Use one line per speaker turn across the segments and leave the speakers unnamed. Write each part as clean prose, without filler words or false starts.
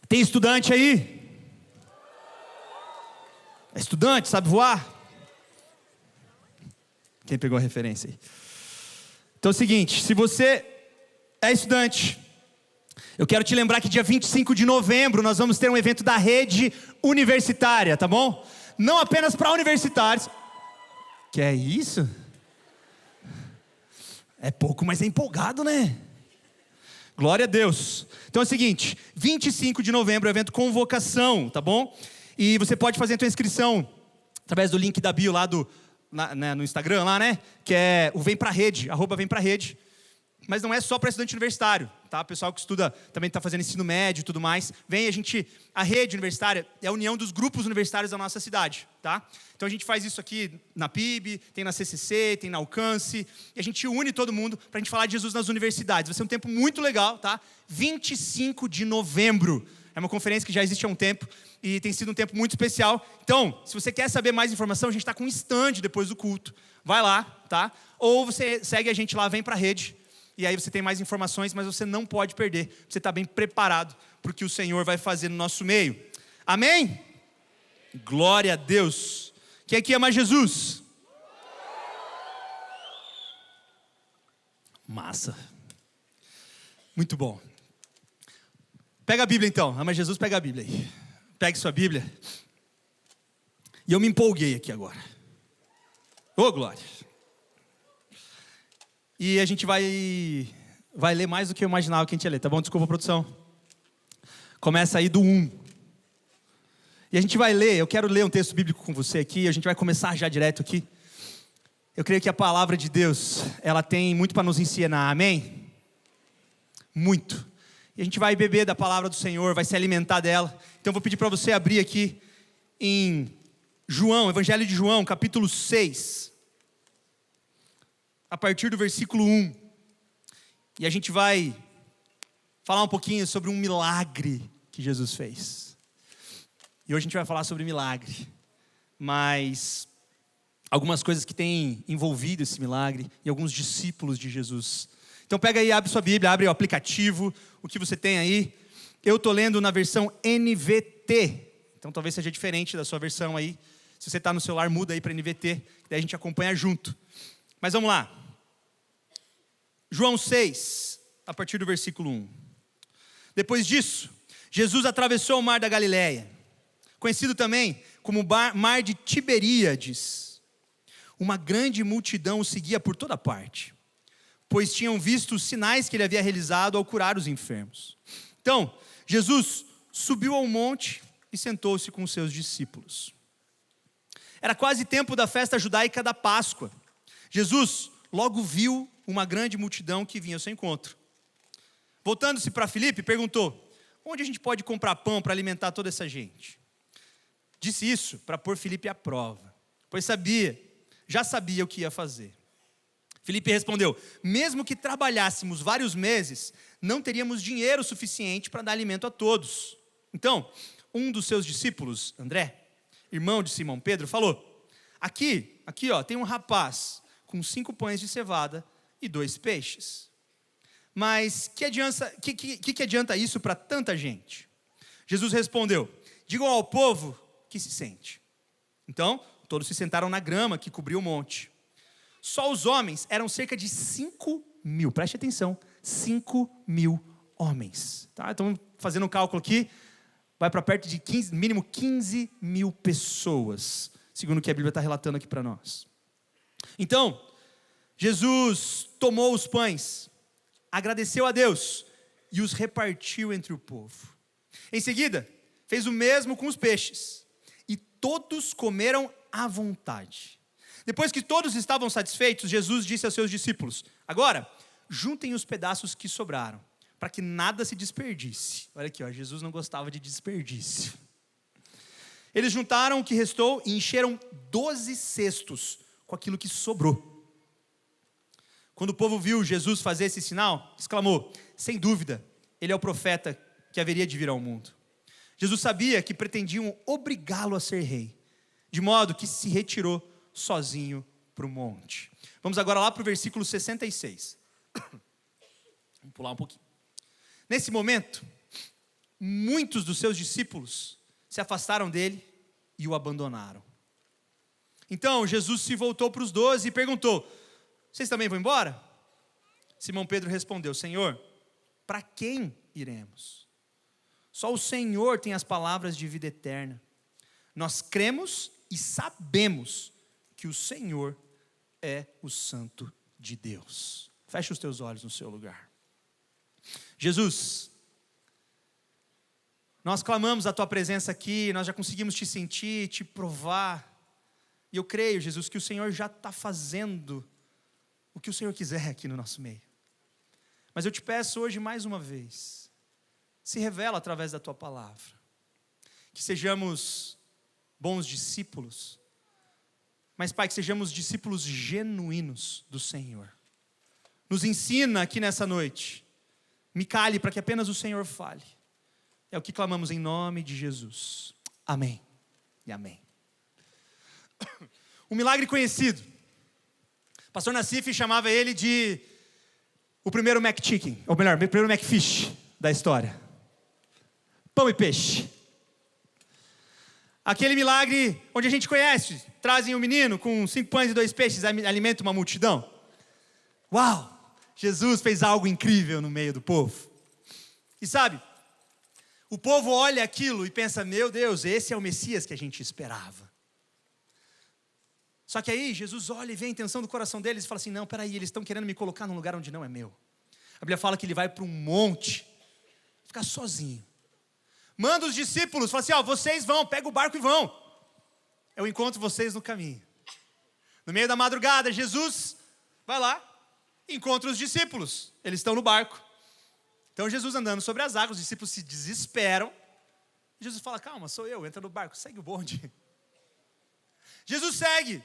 Tem estudante aí? É estudante, sabe voar? Quem pegou a referência aí? Então é o seguinte, se você é estudante, eu quero te lembrar que dia 25 de novembro nós vamos ter um evento da rede universitária, tá bom? Não apenas para universitários. Que é isso? É pouco, mas é empolgado, né? Glória a Deus. Então é o seguinte, 25 de novembro é o evento Convocação, tá bom? E você pode fazer a tua inscrição através do link da bio lá no Instagram, lá, né? Que é o Vem Pra Rede, @vemprarede. Mas não é só para estudante universitário, tá? O pessoal que estuda, também está fazendo ensino médio e tudo mais. A rede universitária é a união dos grupos universitários da nossa cidade, tá? Então a gente faz isso aqui na PIB, tem na CCC, tem na Alcance. E a gente une todo mundo para a gente falar de Jesus nas universidades. Vai ser um tempo muito legal, tá? 25 de novembro. É uma conferência que já existe há um tempo e tem sido um tempo muito especial. Então, se você quer saber mais informação, a gente está com um stand depois do culto. Vai lá, tá? Ou você segue a gente lá, Vem Pra Rede. E aí você tem mais informações, mas você não pode perder. Você está bem preparado para o que o Senhor vai fazer no nosso meio. Amém? Glória a Deus. Quem aqui ama Jesus? Massa. Muito bom. Pega a Bíblia então. Ama Jesus, pega a Bíblia aí. Pegue sua Bíblia. E eu me empolguei aqui agora. Ô, glória. E a gente vai ler mais do que eu imaginava que a gente ia ler, tá bom? Desculpa, produção. Começa aí do 1. E a gente vai ler, eu quero ler um texto bíblico com você aqui, a gente vai começar já direto aqui. Eu creio que a palavra de Deus, ela tem muito para nos ensinar, amém? Muito. E a gente vai beber da palavra do Senhor, vai se alimentar dela. Então eu vou pedir para você abrir aqui em João, Evangelho de João, capítulo 6. A partir do versículo 1. E a gente vai falar um pouquinho sobre um milagre que Jesus fez. E hoje a gente vai falar sobre milagre. Mas algumas coisas que têm envolvido esse milagre e alguns discípulos de Jesus. Então pega aí, abre sua Bíblia, abre o aplicativo, o que você tem aí. Eu estou lendo na versão NVT. Então talvez seja diferente da sua versão aí. Se você está no celular, muda aí para NVT. Daí a gente acompanha junto. Mas vamos lá. João 6, a partir do versículo 1. Depois disso, Jesus atravessou o mar da Galileia, conhecido também como mar de Tiberíades. Uma grande multidão o seguia por toda parte, pois tinham visto os sinais que ele havia realizado ao curar os enfermos. Então, Jesus subiu ao monte e sentou-se com os seus discípulos. Era quase tempo da festa judaica da Páscoa. Jesus logo viu uma grande multidão que vinha ao seu encontro. Voltando-se para Filipe, perguntou: onde a gente pode comprar pão para alimentar toda essa gente? Disse isso para pôr Filipe à prova, pois já sabia o que ia fazer. Filipe respondeu: mesmo que trabalhássemos vários meses, não teríamos dinheiro suficiente para dar alimento a todos. Então, um dos seus discípulos, André, irmão de Simão Pedro, falou: aqui ó, tem um rapaz com 5 pães de cevada e 2 peixes. Mas que adianta isso para tanta gente? Jesus respondeu: digam ao povo que se sente. Então, todos se sentaram na grama que cobria o monte. Só os homens eram cerca de 5.000, preste atenção, 5.000 homens. Tá? Então, fazendo um cálculo aqui, vai para perto de mínimo 15.000 pessoas, segundo o que a Bíblia está relatando aqui para nós. Então, Jesus tomou os pães, agradeceu a Deus e os repartiu entre o povo. Em seguida, fez o mesmo com os peixes e todos comeram à vontade. Depois que todos estavam satisfeitos, Jesus disse aos seus discípulos: agora, juntem os pedaços que sobraram, para que nada se desperdice. Olha aqui, ó, Jesus não gostava de desperdício. Eles juntaram o que restou e encheram 12 cestos com aquilo que sobrou. Quando o povo viu Jesus fazer esse sinal, exclamou: sem dúvida, ele é o profeta que haveria de vir ao mundo. Jesus sabia que pretendiam obrigá-lo a ser rei, de modo que se retirou sozinho para o monte. Vamos agora lá para o versículo 66. Vamos pular um pouquinho. Nesse momento, muitos dos seus discípulos se afastaram dele e o abandonaram. Então Jesus se voltou para os 12 e perguntou: vocês também vão embora? Simão Pedro respondeu: Senhor, para quem iremos? Só o Senhor tem as palavras de vida eterna. Nós cremos e sabemos que o Senhor é o Santo de Deus. Feche os teus olhos no seu lugar. Jesus, nós clamamos a tua presença aqui, nós já conseguimos te sentir, te provar. E eu creio, Jesus, que o Senhor já está fazendo o que o Senhor quiser aqui no nosso meio. Mas eu te peço hoje mais uma vez, se revela através da tua palavra. Que sejamos bons discípulos, mas Pai, que sejamos discípulos genuínos do Senhor. Nos ensina aqui nessa noite. Me cale para que apenas o Senhor fale. É o que clamamos em nome de Jesus. Amém e amém. Um milagre conhecido. O pastor Nassif chamava ele de o primeiro McChicken, ou melhor, o primeiro McFish da história. Pão e peixe. Aquele milagre onde a gente conhece, trazem um menino com 5 pães e 2 peixes, alimenta uma multidão. Uau! Jesus fez algo incrível no meio do povo. E sabe, o povo olha aquilo e pensa: meu Deus, esse é o Messias que a gente esperava. Só que aí Jesus olha e vê a intenção do coração deles e fala assim: não, peraí, eles estão querendo me colocar num lugar onde não é meu. A Bíblia fala que ele vai para um monte, ficar sozinho. Manda os discípulos, fala assim: ó, vocês vão, pega o barco e vão. Eu encontro vocês no caminho. No meio da madrugada, Jesus vai lá, encontra os discípulos. Eles estão no barco. Então Jesus andando sobre as águas, os discípulos se desesperam. Jesus fala: calma, sou eu, entra no barco, segue o bonde. Jesus segue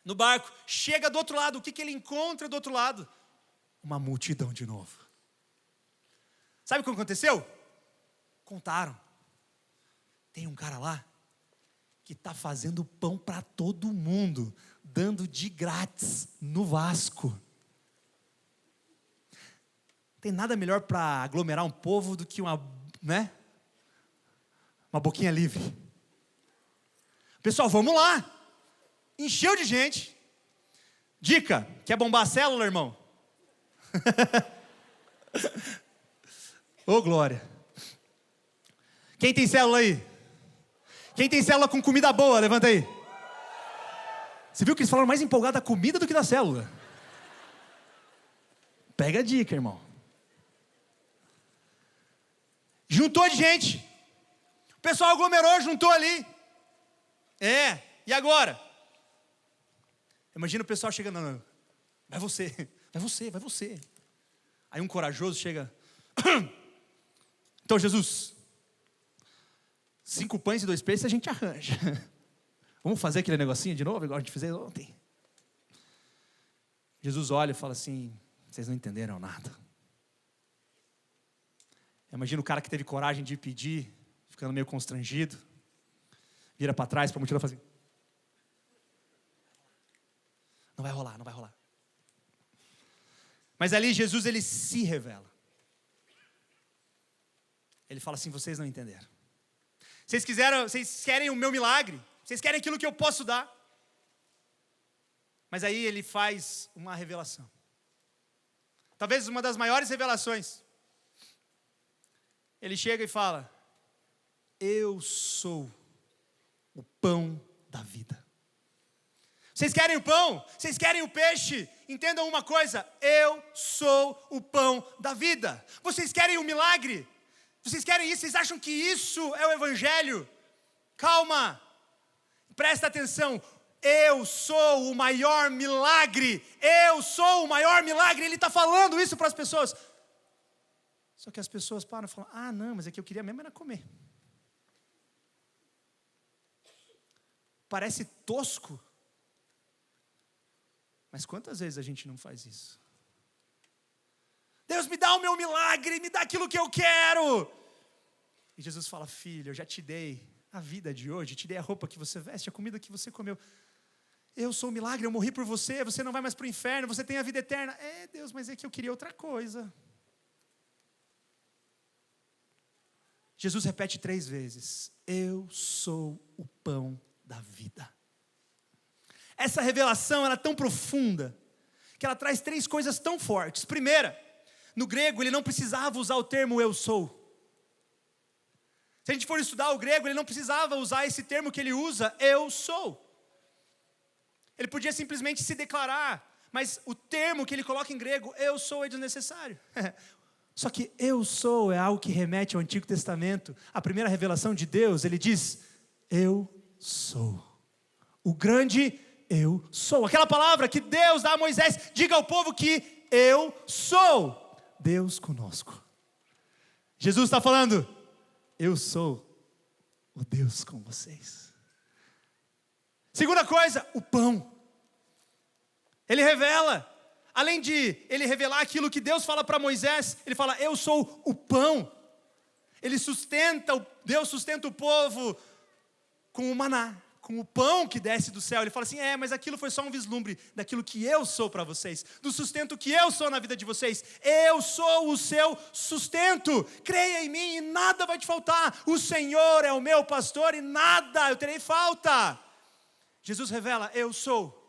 no barco, chega do outro lado. O que ele encontra do outro lado? Uma multidão de novo. Sabe o que aconteceu? Contaram. Tem um cara lá que está fazendo pão para todo mundo, dando de grátis no Vasco. Tem nada melhor para aglomerar um povo do que uma boquinha livre. Pessoal, vamos lá. Encheu de gente. Dica: quer bombar a célula, irmão? Ô, glória. Quem tem célula aí? Quem tem célula com comida boa, levanta aí. Você viu que eles falaram mais empolgado da comida do que da célula? Pega a dica, irmão. Juntou de gente. O pessoal aglomerou, juntou ali. E agora? Imagina o pessoal chegando: não, vai você, vai você, vai você. Aí um corajoso chega: então Jesus, 5 pães e 2 peixes a gente arranja. Vamos fazer aquele negocinho de novo, igual a gente fez ontem. Jesus olha e fala assim: vocês não entenderam nada. Imagina o cara que teve coragem de pedir, ficando meio constrangido, vira para trás para a multidão e fala assim: não vai rolar, não vai rolar. Mas ali Jesus, ele se revela. Ele fala assim: vocês não entenderam. Vocês querem o meu milagre, vocês querem aquilo que eu posso dar. Mas aí ele faz uma revelação. Talvez uma das maiores revelações. Ele chega e fala: eu sou o pão da vida. Vocês querem o pão? Vocês querem o peixe? Entendam uma coisa: eu sou o pão da vida. Vocês querem o milagre? Vocês querem isso? Vocês acham que isso é o evangelho? Calma, presta atenção. Eu sou o maior milagre. Eu sou o maior milagre. Ele está falando isso para as pessoas. Só que as pessoas param e falam: ah, não, mas é que eu queria mesmo era comer. Parece tosco. Mas quantas vezes a gente não faz isso? Deus, me dá o meu milagre, me dá aquilo que eu quero. E Jesus fala: filho, eu já te dei a vida de hoje, te dei a roupa que você veste, a comida que você comeu. Eu sou o milagre, eu morri por você, você não vai mais para o inferno, você tem a vida eterna. Deus, mas é que eu queria outra coisa. Jesus repete 3 vezes: eu sou o pão da vida. Essa revelação ela é tão profunda, que ela traz 3 coisas tão fortes. Primeira, no grego ele não precisava usar o termo eu sou. Se a gente for estudar o grego, ele não precisava usar esse termo que ele usa, eu sou. Ele podia simplesmente se declarar, mas o termo que ele coloca em grego, eu sou, é desnecessário. Só que eu sou é algo que remete ao Antigo Testamento. A primeira revelação de Deus, ele diz, eu sou. O grande eu sou. Aquela palavra que Deus dá a Moisés, diga ao povo que eu sou Deus conosco. Jesus está falando, eu sou o Deus com vocês. Segunda coisa, o pão. Ele revela, além de ele revelar aquilo que Deus fala para Moisés, ele fala, eu sou o pão. Ele Deus sustenta o povo com o maná, com o pão que desce do céu. Ele fala assim, mas aquilo foi só um vislumbre daquilo que eu sou para vocês, do sustento que eu sou na vida de vocês. Eu sou o seu sustento, creia em mim e nada vai te faltar. O Senhor é o meu pastor e nada eu terei falta. Jesus revela, eu sou.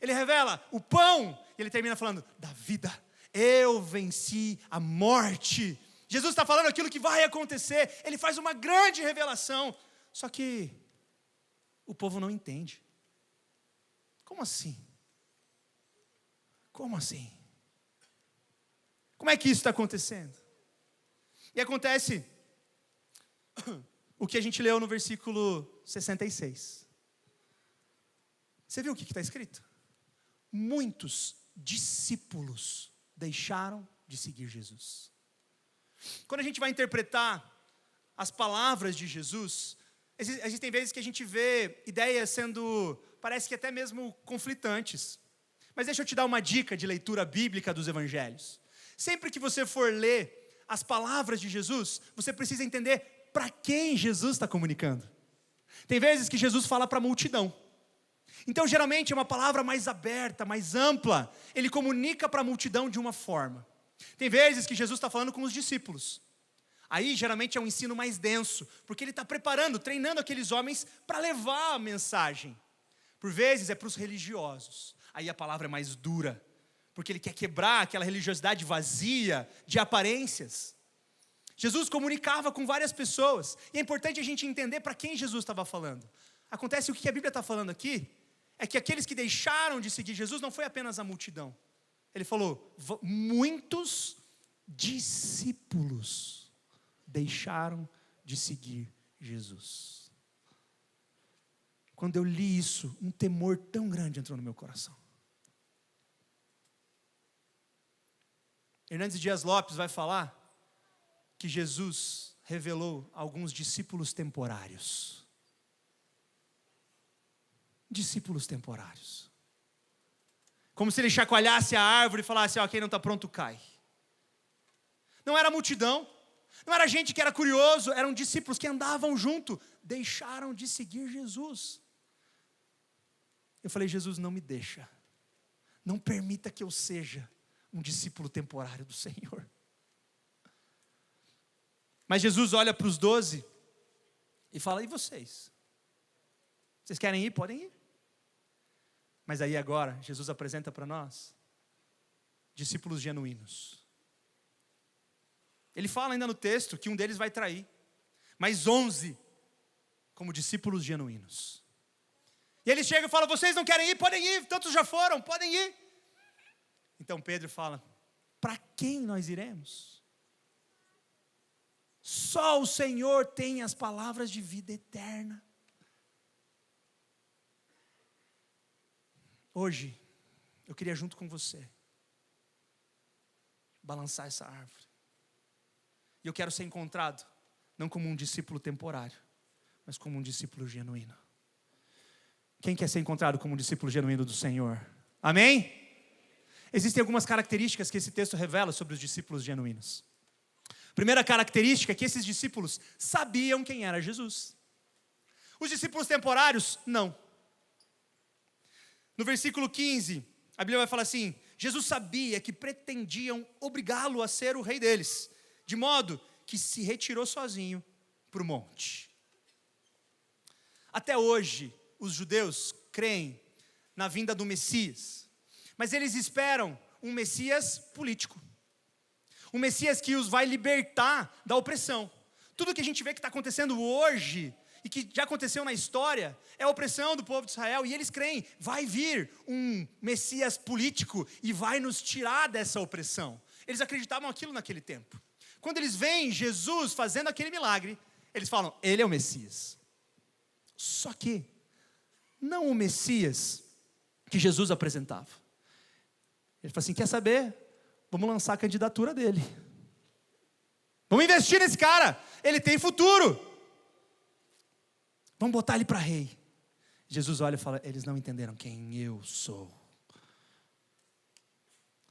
Ele revela o pão, e ele termina falando, da vida. Eu venci a morte. Jesus está falando aquilo que vai acontecer. Ele faz uma grande revelação, só que o povo não entende. Como assim? Como assim? Como é que isso está acontecendo? E acontece o que a gente leu no versículo 66. Você viu o que está escrito? Muitos discípulos deixaram de seguir Jesus. Quando a gente vai interpretar as palavras de Jesus, existem vezes que a gente vê ideias sendo, parece que até mesmo conflitantes. Mas deixa eu te dar uma dica de leitura bíblica dos evangelhos. Sempre que você for ler as palavras de Jesus, você precisa entender para quem Jesus está comunicando. Tem vezes que Jesus fala para a multidão. Então, geralmente, é uma palavra mais aberta, mais ampla. Ele comunica para a multidão de uma forma. Tem vezes que Jesus está falando com os discípulos. Aí, geralmente, é um ensino mais denso, porque ele está preparando, treinando aqueles homens para levar a mensagem. Por vezes, é para os religiosos. Aí a palavra é mais dura, porque ele quer quebrar aquela religiosidade vazia de aparências. Jesus comunicava com várias pessoas. E é importante a gente entender para quem Jesus estava falando. Acontece o que a Bíblia está falando aqui, é que aqueles que deixaram de seguir Jesus não foi apenas a multidão. Ele falou, muitos discípulos deixaram de seguir Jesus. Quando eu li isso, um temor tão grande entrou no meu coração. Hernandes Dias Lopes vai falar que Jesus revelou alguns discípulos temporários. Discípulos temporários. Como se ele chacoalhasse a árvore e falasse, quem não está pronto cai. Não era multidão, não era gente que era curioso, eram discípulos que andavam junto, deixaram de seguir Jesus. Eu falei, Jesus, não me deixa, não permita que eu seja um discípulo temporário do Senhor. Mas Jesus olha para os 12 e fala, e vocês? Vocês querem ir? Podem ir. Mas aí agora, Jesus apresenta para nós discípulos genuínos. Ele fala ainda no texto que um deles vai trair, mas 11 como discípulos genuínos. E ele chega e fala, vocês não querem ir? Podem ir, tantos já foram, podem ir. Então Pedro fala, para quem nós iremos? Só o Senhor tem as palavras de vida eterna. Hoje, eu queria junto com você balançar essa árvore. E eu quero ser encontrado, não como um discípulo temporário, mas como um discípulo genuíno. Quem quer ser encontrado como um discípulo genuíno do Senhor? Amém? Existem algumas características que esse texto revela sobre os discípulos genuínos. Primeira característica é que esses discípulos sabiam quem era Jesus. Os discípulos temporários, não. No versículo 15, a Bíblia vai falar assim, Jesus sabia que pretendiam obrigá-lo a ser o rei deles, de modo que se retirou sozinho para o monte. Até hoje, os judeus creem na vinda do Messias, mas eles esperam um Messias político, um Messias que os vai libertar da opressão. Tudo que a gente vê que está acontecendo hoje, e que já aconteceu na história, é a opressão do povo de Israel, e eles creem, vai vir um Messias político, e vai nos tirar dessa opressão. Eles acreditavam aquilo naquele tempo. Quando eles veem Jesus fazendo aquele milagre, eles falam, ele é o Messias. Só que, não o Messias que Jesus apresentava. Ele falou assim, quer saber? Vamos lançar a candidatura dele. Vamos investir nesse cara, ele tem futuro. Vamos botar ele para rei. Jesus olha e fala, eles não entenderam quem eu sou.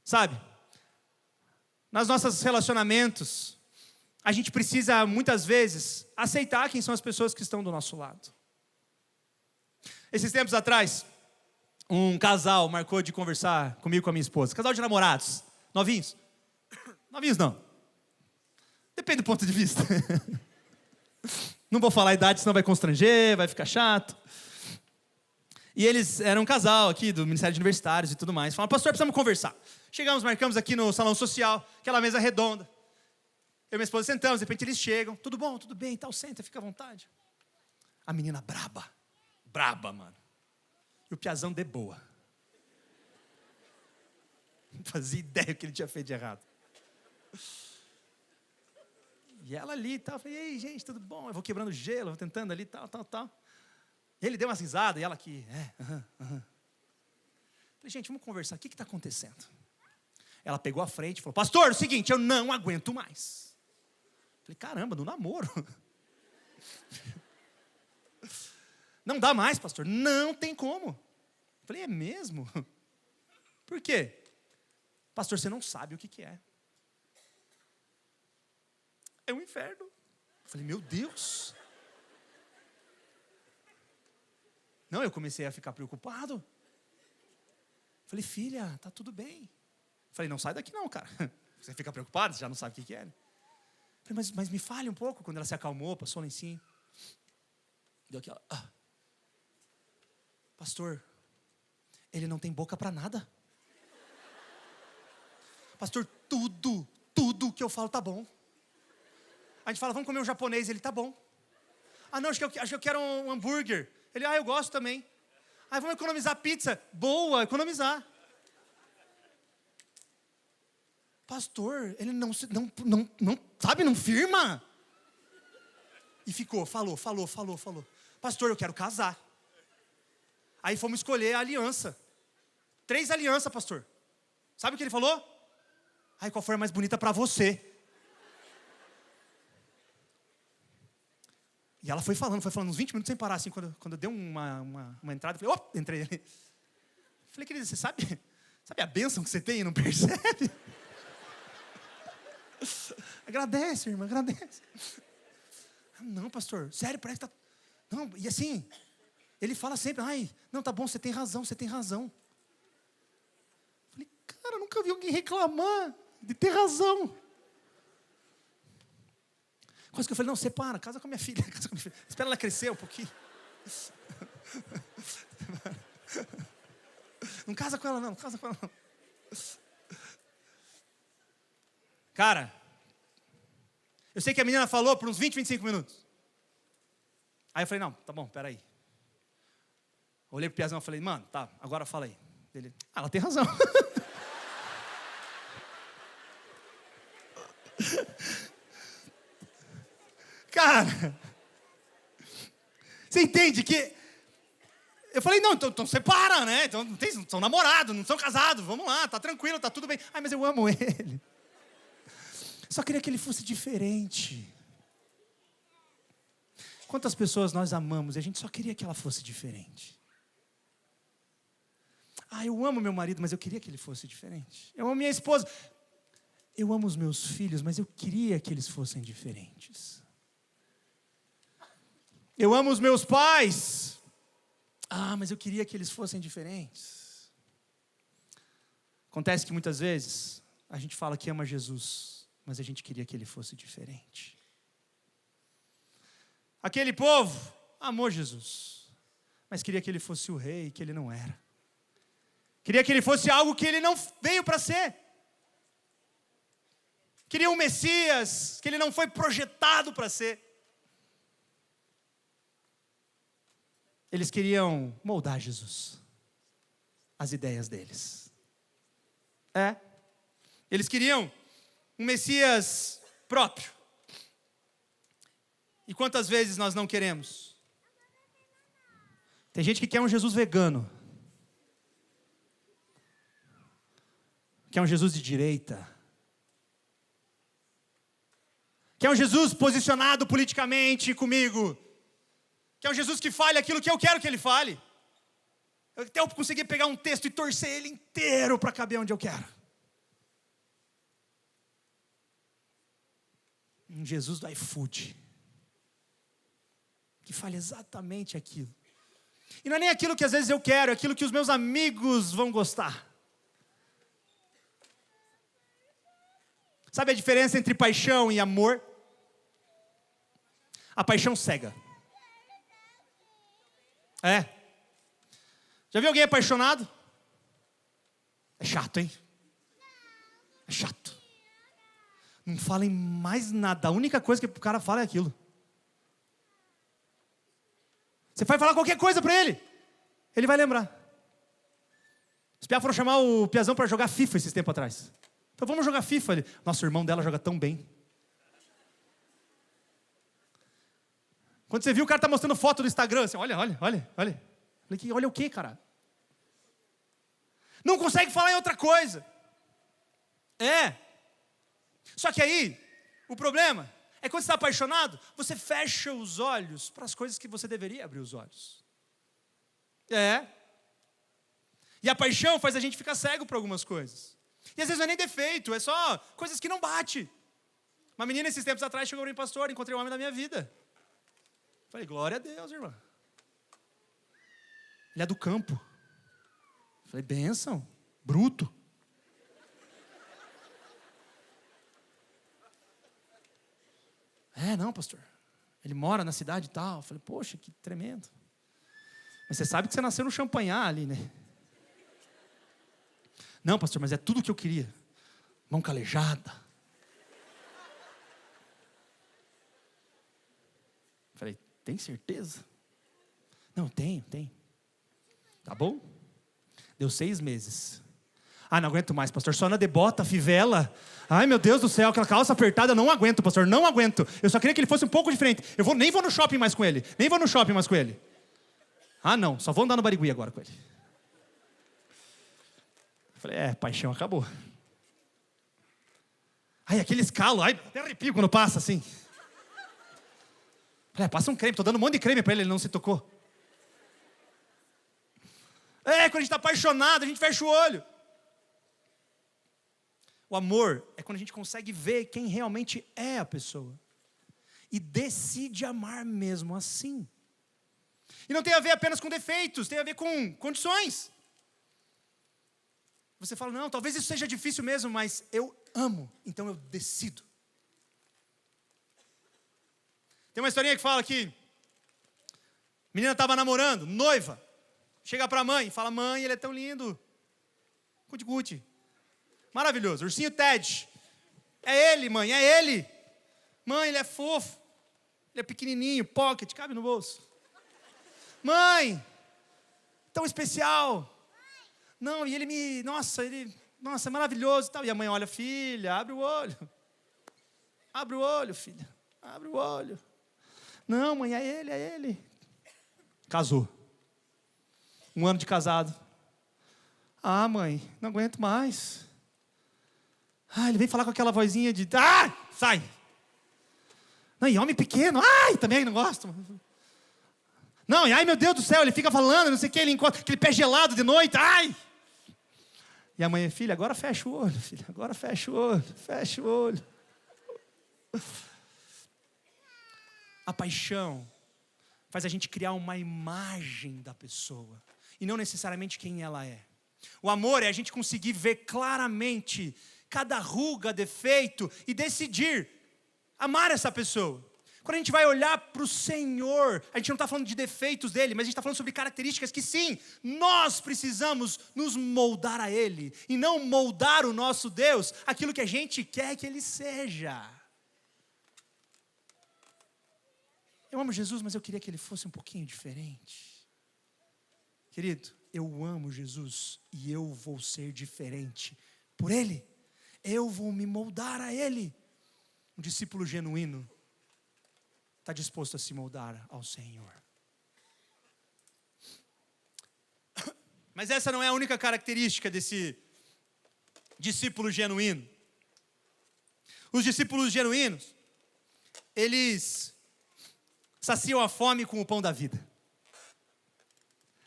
Sabe, nos nossos relacionamentos, a gente precisa muitas vezes aceitar quem são as pessoas que estão do nosso lado. Esses tempos atrás, um casal marcou de conversar comigo e com a minha esposa. Casal de namorados, novinhos. Novinhos não. Depende do ponto de vista. Não vou falar a idade, senão vai constranger, vai ficar chato. E eles eram um casal aqui do Ministério de Universitários e tudo mais. Falaram, pastor, precisamos conversar. Chegamos, marcamos aqui no salão social, aquela mesa redonda. Eu e minha esposa sentamos, de repente eles chegam. Tudo bom, tudo bem, tal, senta, fica à vontade. A menina braba. Braba, mano. E o piazão de boa. Não fazia ideia o que ele tinha feito de errado. E ela ali e tal, eu falei, e aí, gente, tudo bom? Eu vou quebrando gelo, vou tentando ali, tal. E ele deu umas risadas, e ela aqui, Falei, gente, vamos conversar, o que está acontecendo? Ela pegou a frente e falou, pastor, é o seguinte, eu não aguento mais. Falei, caramba, no namoro. Não dá mais, pastor, não tem como. Falei, é mesmo? Por quê? Pastor, você não sabe o que é. É um inferno. Eu falei, meu Deus. Não, eu comecei a ficar preocupado. Falei, filha, tá tudo bem. Falei, não sai daqui não, cara. Você fica preocupado, você já não sabe o que é. Falei, mas me fale um pouco. Quando ela se acalmou, passou lá em cima. Deu aquela, pastor, ele não tem boca para nada. Pastor, tudo que eu falo tá bom. A gente fala, vamos comer um japonês, ele tá bom. Não, acho que eu quero um hambúrguer. Ele, eu gosto também. Vamos economizar pizza. Boa, economizar. Pastor, ele não sabe, não firma. E ficou, falou. Pastor, eu quero casar. Aí fomos escolher a aliança. 3 alianças, pastor. Sabe o que ele falou? Qual foi a mais bonita para você? E ela foi falando uns 20 minutos sem parar, assim, quando deu uma entrada, eu falei, entrei ali. Falei, querida, você sabe a bênção que você tem e não percebe? Agradece, irmã, agradece. Não, pastor, sério, parece que tá... Não, e assim, ele fala sempre, não, tá bom, você tem razão. Falei, cara, eu nunca vi alguém reclamar de ter razão. Coisa que eu falei, não, separa, casa com a minha filha. Espera ela crescer um pouquinho. Não casa com ela não. Cara, eu sei que a menina falou por uns 20, 25 minutos. Aí eu falei, não, tá bom, peraí. Olhei pro piazão e falei, mano, tá, agora fala aí. Ele, ela tem razão. Cara, você entende que... Eu falei, não, então separa, né? Então não são namorados, não são casados, vamos lá, tá tranquilo, tá tudo bem. Mas eu amo ele. Só queria que ele fosse diferente. Quantas pessoas nós amamos e a gente só queria que ela fosse diferente. Eu amo meu marido, mas eu queria que ele fosse diferente. Eu amo minha esposa. Eu amo os meus filhos, mas eu queria que eles fossem diferentes. Eu amo os meus pais. Mas eu queria que eles fossem diferentes. Acontece que muitas vezes a gente fala que ama Jesus, mas a gente queria que ele fosse diferente. Aquele povo amou Jesus, mas queria que ele fosse o rei que ele não era. Queria que ele fosse algo que ele não veio para ser. Queria um Messias que ele não foi projetado para ser. Eles queriam moldar Jesus, as ideias deles. Eles queriam um Messias próprio. E quantas vezes nós não queremos? Tem gente que quer um Jesus vegano. Quer um Jesus de direita. Quer um Jesus posicionado politicamente comigo. Quer um Jesus que fale aquilo que eu quero que ele fale. Até eu conseguir pegar um texto e torcer ele inteiro para caber onde eu quero. Um Jesus do iFood. Que fale exatamente aquilo. E não é nem aquilo que às vezes eu quero, é aquilo que os meus amigos vão gostar. Sabe a diferença entre paixão e amor? A paixão cega. Já viu alguém apaixonado? É chato, hein? É chato. Não fala em mais nada. A única coisa que o cara fala é aquilo. Você vai falar qualquer coisa pra ele, ele vai lembrar. Os piá foram chamar o Piazão para jogar FIFA esses tempos atrás. Então vamos jogar FIFA. Ele, nossa, o irmão dela joga tão bem. Quando você viu o cara tá mostrando foto no Instagram, assim, olha. Olha o que, cara? Não consegue falar em outra coisa. Só que aí, o problema é quando você está apaixonado, você fecha os olhos para as coisas que você deveria abrir os olhos. E a paixão faz a gente ficar cego para algumas coisas. E às vezes não é nem defeito, é só coisas que não bate. Uma menina esses tempos atrás chegou para mim, pastor, encontrei o homem da minha vida. Falei, glória a Deus, irmã. Ele é do campo. Falei, bênção, bruto. Não, pastor. Ele mora na cidade e tal. Falei, poxa, que tremendo. Mas você sabe que você nasceu no Champanhar ali, né? Não, pastor, mas é tudo o que eu queria. Mão calejada. Falei, tem certeza? Não, tenho. Tá bom? Deu 6 meses. Não aguento mais, pastor. Só na debota, fivela. Ai, meu Deus do céu, aquela calça apertada, não aguento, pastor. Não aguento. Eu só queria que ele fosse um pouco diferente. Nem vou no shopping mais com ele. Não. Só vou andar no Barigui agora com ele. Eu falei, paixão acabou. Aquele escalo. Até arrepio quando passa assim. Falei, passa um creme. Tô dando um monte de creme para ele não se tocou. Quando a gente está apaixonado, a gente fecha o olho. O amor é quando a gente consegue ver quem realmente é a pessoa. E decide amar mesmo assim. E não tem a ver apenas com defeitos, tem a ver com condições. Você fala, não, talvez isso seja difícil mesmo, mas eu amo, então eu decido. Tem uma historinha que fala que a menina estava namorando, noiva. Chega para a mãe e fala, mãe, ele é tão lindo. Cuti-cuti. Maravilhoso, ursinho Ted. É ele, mãe, é ele. Mãe, ele é fofo. Ele é pequenininho, pocket, cabe no bolso. Mãe, tão especial. Não, e ele é maravilhoso e tal. E a mãe olha, filha, abre o olho. Abre o olho, filha. Abre o olho. Não, mãe, é ele. Casou. 1 ano de casado. Mãe, não aguento mais. Ele vem falar com aquela vozinha de... sai! Não, e homem pequeno. Também não gosto. Não, e meu Deus do céu, ele fica falando, não sei o que, ele encontra aquele pé gelado de noite. E a mãe, filha, agora fecha o olho, filha. Agora fecha o olho. A paixão faz a gente criar uma imagem da pessoa. E não necessariamente quem ela é. O amor é a gente conseguir ver claramente cada ruga, defeito e decidir amar essa pessoa. Quando a gente vai olhar para o Senhor, a gente não está falando de defeitos dele, mas a gente está falando sobre características que sim, nós precisamos nos moldar a ele, e não moldar o nosso Deus, aquilo que a gente quer que ele seja. Eu amo Jesus, mas eu queria que ele fosse um pouquinho diferente. Querido, eu amo Jesus e eu vou ser diferente por ele. Eu vou me moldar a ele. Um discípulo genuíno está disposto a se moldar ao Senhor. Mas essa não é a única característica desse discípulo genuíno. Os discípulos genuínos, eles saciam a fome com o pão da vida.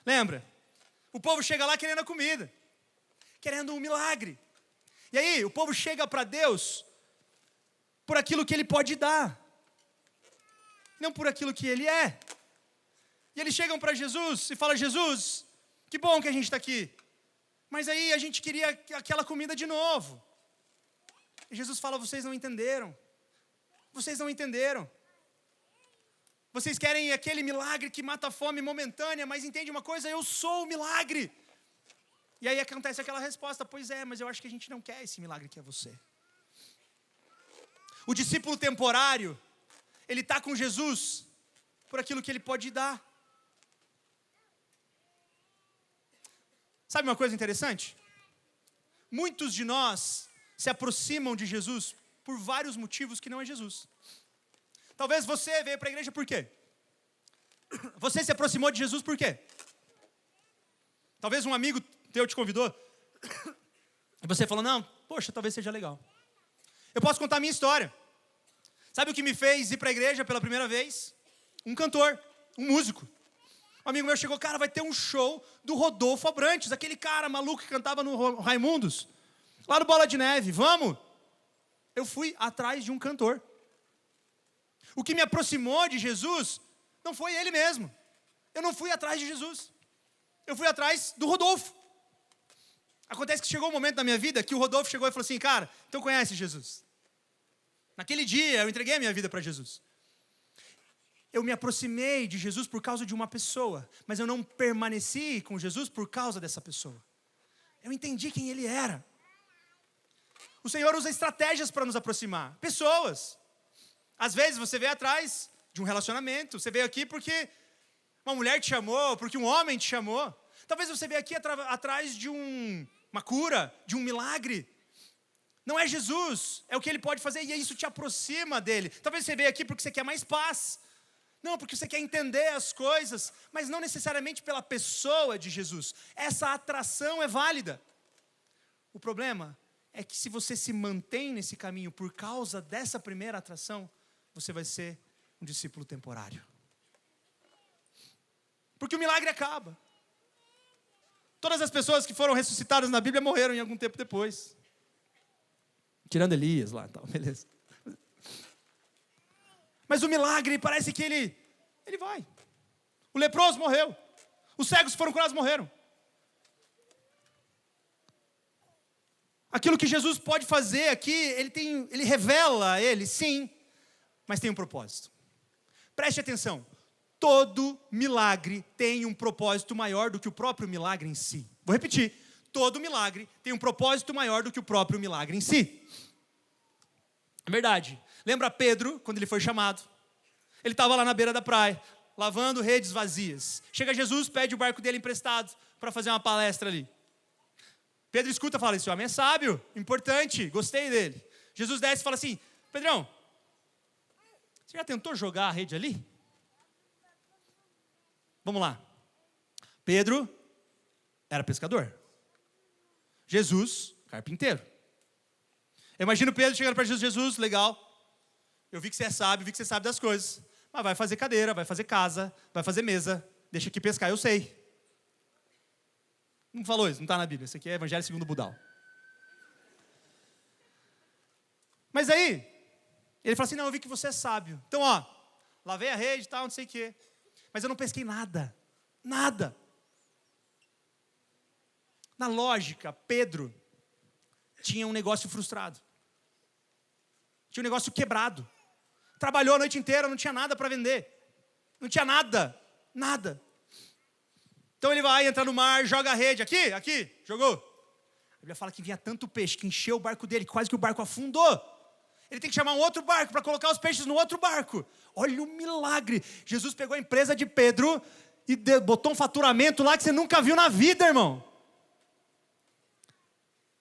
Lembra? O povo chega lá querendo a comida, querendo um milagre. E aí, o povo chega para Deus por aquilo que ele pode dar, não por aquilo que ele é. E eles chegam para Jesus e falam: Jesus, que bom que a gente está aqui, mas aí a gente queria aquela comida de novo. E Jesus fala: vocês não entenderam. Vocês não entenderam. Vocês querem aquele milagre que mata a fome momentânea, mas entende uma coisa? Eu sou o milagre. E aí acontece aquela resposta: pois é, mas eu acho que a gente não quer esse milagre que é você. O discípulo temporário, ele está com Jesus por aquilo que ele pode dar. Sabe uma coisa interessante? Muitos de nós se aproximam de Jesus por vários motivos que não é Jesus. Talvez você veio para a igreja por quê? Você se aproximou de Jesus por quê? Talvez um amigo teu te convidou e você falou: não, poxa, talvez seja legal. Eu posso contar a minha história. Sabe o que me fez ir para a igreja pela primeira vez? Um cantor, um músico. Um amigo meu chegou: cara, vai ter um show do Rodolfo Abrantes, aquele cara maluco que cantava no Raimundos, lá no Bola de Neve, vamos? Eu fui atrás de um cantor. O que me aproximou de Jesus não foi ele mesmo. Eu não fui atrás de Jesus. Eu fui atrás do Rodolfo. Acontece que chegou um momento na minha vida que o Rodolfo chegou e falou assim: cara, então conhece Jesus? Naquele dia eu entreguei a minha vida para Jesus. Eu me aproximei de Jesus por causa de uma pessoa, mas eu não permaneci com Jesus por causa dessa pessoa. Eu entendi quem ele era. O Senhor usa estratégias para nos aproximar. Pessoas. Às vezes você veio atrás de um relacionamento. Você veio aqui porque uma mulher te chamou, porque um homem te chamou. Talvez você veio aqui atrás de uma cura, de um milagre. Não é Jesus, é o que ele pode fazer e isso te aproxima dele. Talvez você veio aqui porque você quer mais paz. Não, porque você quer entender as coisas, mas não necessariamente pela pessoa de Jesus. Essa atração é válida. O problema é que se você se mantém nesse caminho por causa dessa primeira atração, você vai ser um discípulo temporário. Porque o milagre acaba. Todas as pessoas que foram ressuscitadas na Bíblia morreram em algum tempo depois. Tirando Elias lá e tal, beleza. Mas o milagre parece que ele vai. O leproso morreu. Os cegos que foram curados morreram. Aquilo que Jesus pode fazer aqui, ele revela ele, sim, mas tem um propósito. Preste atenção. Todo milagre tem um propósito maior do que o próprio milagre em si. Vou repetir. Todo milagre tem um propósito maior do que o próprio milagre em si. É verdade. Lembra Pedro, quando ele foi chamado? Ele estava lá na beira da praia, lavando redes vazias. Chega Jesus, pede o barco dele emprestado para fazer uma palestra ali. Pedro escuta e fala: esse homem é sábio, importante, gostei dele. Jesus desce e fala assim: Pedrão, você já tentou jogar a rede ali? Vamos lá. Pedro era pescador. Jesus, carpinteiro. Eu imagino Pedro chegando para Jesus: Jesus, legal. Eu vi que você é sábio, vi que você sabe das coisas. Mas vai fazer cadeira, vai fazer casa, vai fazer mesa. Deixa aqui pescar, eu sei. Não falou isso, não está na Bíblia. Isso aqui é Evangelho segundo Budal. Mas aí, ele fala assim: não, eu vi que você é sábio. Então, ó, lavei a rede e tal, não sei o quê. Mas eu não pesquei nada. Nada. Na lógica, Pedro tinha um negócio frustrado. Tinha um negócio quebrado. trabalhou a noite inteira, não tinha nada para vender. Não tinha nada. Então ele vai, entra no mar, joga a rede. Aqui, jogou. A Bíblia fala que vinha tanto peixe que encheu o barco dele, quase que o barco afundou. Ele tem que chamar um outro barco para colocar os peixes no outro barco. Olha o milagre. Jesus pegou a empresa de Pedro e botou um faturamento lá que você nunca viu na vida, irmão.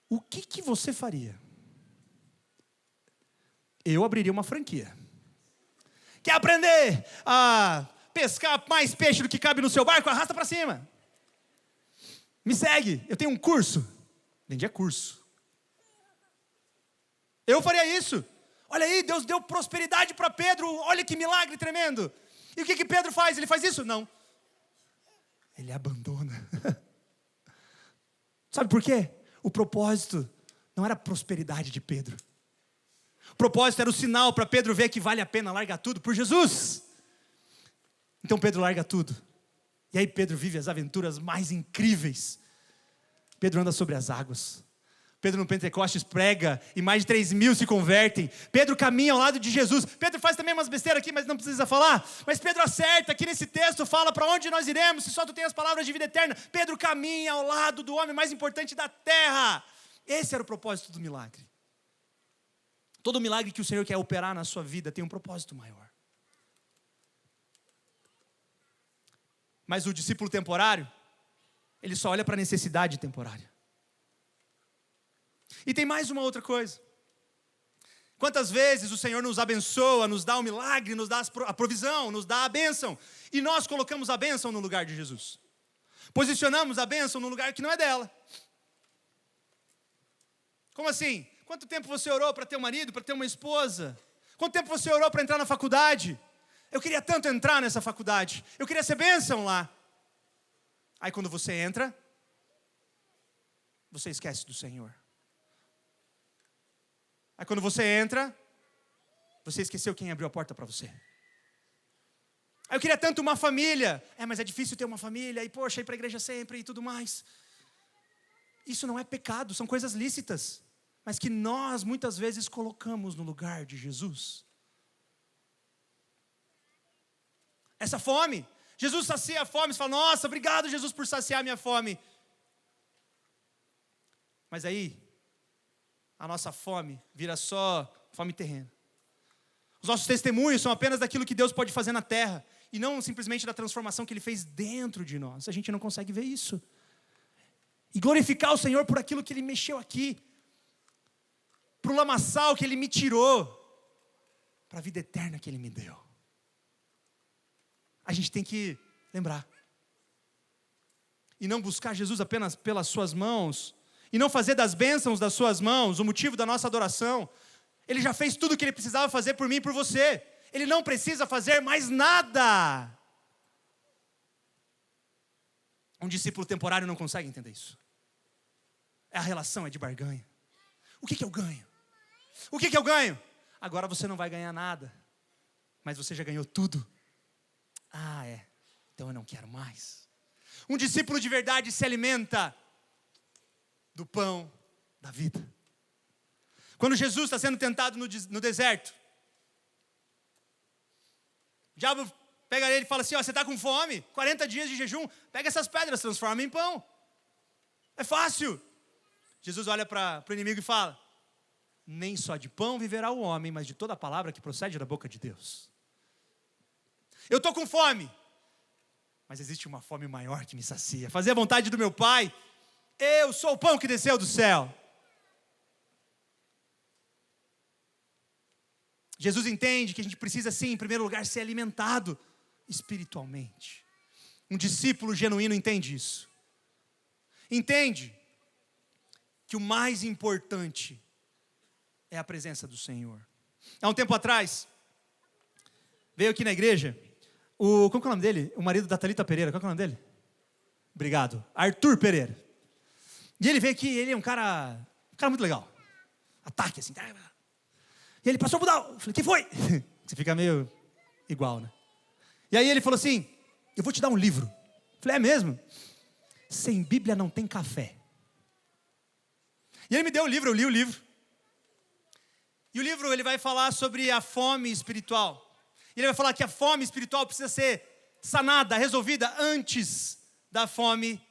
O que você faria? Eu abriria uma franquia. Quer aprender a pescar mais peixe do que cabe no seu barco? Arrasta para cima. Me segue, eu tenho um curso. Vendia curso. Eu faria isso. Olha aí, Deus deu prosperidade para Pedro. Olha que milagre tremendo. E o que Pedro faz? Ele faz isso? Não. Ele abandona. Sabe por quê? O propósito não era a prosperidade de Pedro. O propósito era o sinal para Pedro ver que vale a pena largar tudo por Jesus. Então Pedro larga tudo. E aí Pedro vive as aventuras mais incríveis. Pedro anda sobre as águas. Pedro no Pentecostes prega e mais de 3.000 se convertem. Pedro caminha ao lado de Jesus. Pedro faz também umas besteiras aqui, mas não precisa falar. Mas Pedro acerta aqui nesse texto, fala para onde nós iremos, se só tu tem as palavras de vida eterna. Pedro caminha ao lado do homem mais importante da terra. Esse era o propósito do milagre. Todo milagre que o Senhor quer operar na sua vida tem um propósito maior. Mas o discípulo temporário, ele só olha para a necessidade temporária. E tem mais uma outra coisa. Quantas vezes o Senhor nos abençoa, nos dá um milagre, nos dá a provisão, nos dá a bênção, e nós colocamos a bênção no lugar de Jesus. Posicionamos a bênção no lugar que não é dela. Como assim? Quanto tempo você orou para ter um marido, para ter uma esposa? Quanto tempo você orou para entrar na faculdade? Eu queria tanto entrar nessa faculdade. Eu queria ser bênção lá. Aí quando você entra, você esquece do Senhor. Aí quando você entra, você esqueceu quem abriu a porta para você. Aí eu queria tanto uma família. Mas é difícil ter uma família. E poxa, ir para a igreja sempre e tudo mais. Isso não é pecado, são coisas lícitas. Mas que nós muitas vezes colocamos no lugar de Jesus. Essa fome. Jesus sacia a fome. Você fala, nossa, obrigado Jesus por saciar a minha fome. Mas aí, a nossa fome vira só fome terrena. Os nossos testemunhos são apenas daquilo que Deus pode fazer na terra. E não simplesmente da transformação que Ele fez dentro de nós. A gente não consegue ver isso. E glorificar o Senhor por aquilo que Ele mexeu aqui. Para o lamaçal que Ele me tirou. Para a vida eterna que Ele me deu. A gente tem que lembrar. E não buscar Jesus apenas pelas suas mãos. E não fazer das bênçãos das suas mãos o motivo da nossa adoração. Ele já fez tudo o que Ele precisava fazer por mim e por você. Ele não precisa fazer mais nada. Um discípulo temporário não consegue entender isso. A relação é de barganha. O que eu ganho? O que eu ganho? Agora você não vai ganhar nada. Mas você já ganhou tudo. Então eu não quero mais. Um discípulo de verdade se alimenta do pão da vida. Quando Jesus está sendo tentado no deserto, o diabo pega ele e fala assim, você está com fome, 40 dias de jejum, pega essas pedras, transforma em pão. É fácil. Jesus olha para o inimigo e fala, nem só de pão viverá o homem, mas de toda a palavra que procede da boca de Deus. Eu estou com fome, mas existe uma fome maior que me sacia. Fazer a vontade do meu Pai. Eu sou o pão que desceu do céu. Jesus entende que a gente precisa sim, em primeiro lugar, ser alimentado espiritualmente. Um discípulo genuíno entende isso. Entende que o mais importante é a presença do Senhor. Há um tempo atrás, veio aqui na igreja, como é o nome dele? O marido da Thalita Pereira, qual é o nome dele? Obrigado, Arthur Pereira. E ele veio aqui, ele é um cara muito legal. Ataque assim. E ele passou a mudar. Eu falei, quem foi? Você fica meio igual, né? E aí ele falou assim, eu vou te dar um livro. Eu falei, é mesmo? Sem Bíblia não tem café. E ele me deu o livro, eu li o livro. E o livro ele vai falar sobre a fome espiritual. Ele vai falar que a fome espiritual precisa ser sanada, resolvida antes da fome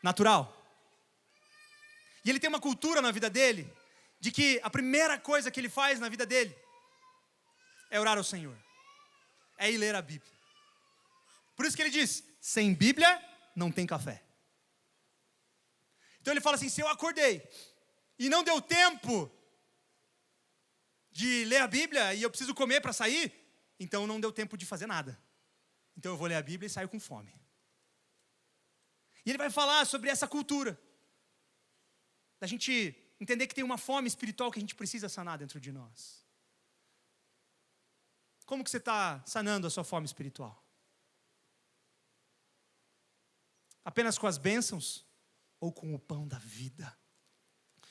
natural. E ele tem uma cultura na vida dele, de que a primeira coisa que ele faz na vida dele é orar ao Senhor, é ir ler a Bíblia. Por isso que ele diz, sem Bíblia não tem café. Então ele fala assim, se eu acordei e não deu tempo de ler a Bíblia e eu preciso comer para sair, então não deu tempo de fazer nada. Então eu vou ler a Bíblia e saio com fome. E ele vai falar sobre essa cultura, da gente entender que tem uma fome espiritual que a gente precisa sanar dentro de nós. Como que você está sanando a sua fome espiritual? Apenas com as bênçãos ou com o pão da vida?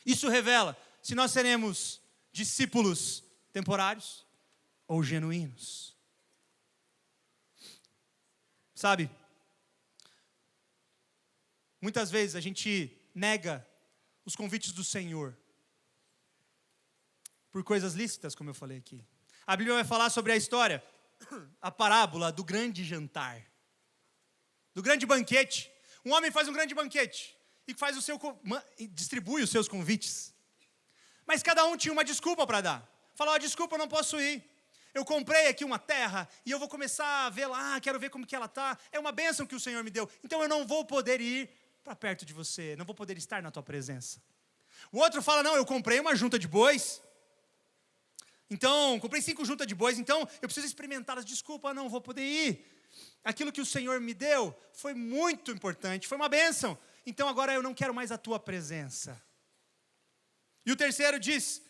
Isso revela se nós seremos discípulos temporários ou genuínos. Sabe, muitas vezes a gente nega os convites do Senhor por coisas lícitas, como eu falei aqui. A Bíblia vai falar sobre a história, a parábola do grande jantar, do grande banquete. Um homem faz um grande banquete e distribui os seus convites. Mas cada um tinha uma desculpa para dar. Falou, desculpa, eu não posso ir. Eu comprei aqui uma terra e eu vou começar a ver lá, quero ver como que ela está. É uma bênção que o Senhor me deu. Então eu não vou poder ir para perto de você, não vou poder estar na tua presença. O outro fala, não, eu comprei uma junta de bois. Então, comprei 5 juntas de bois, então eu preciso experimentá-las. Desculpa, não vou poder ir. Aquilo que o Senhor me deu foi muito importante, foi uma bênção. Então agora eu não quero mais a tua presença. E o terceiro diz,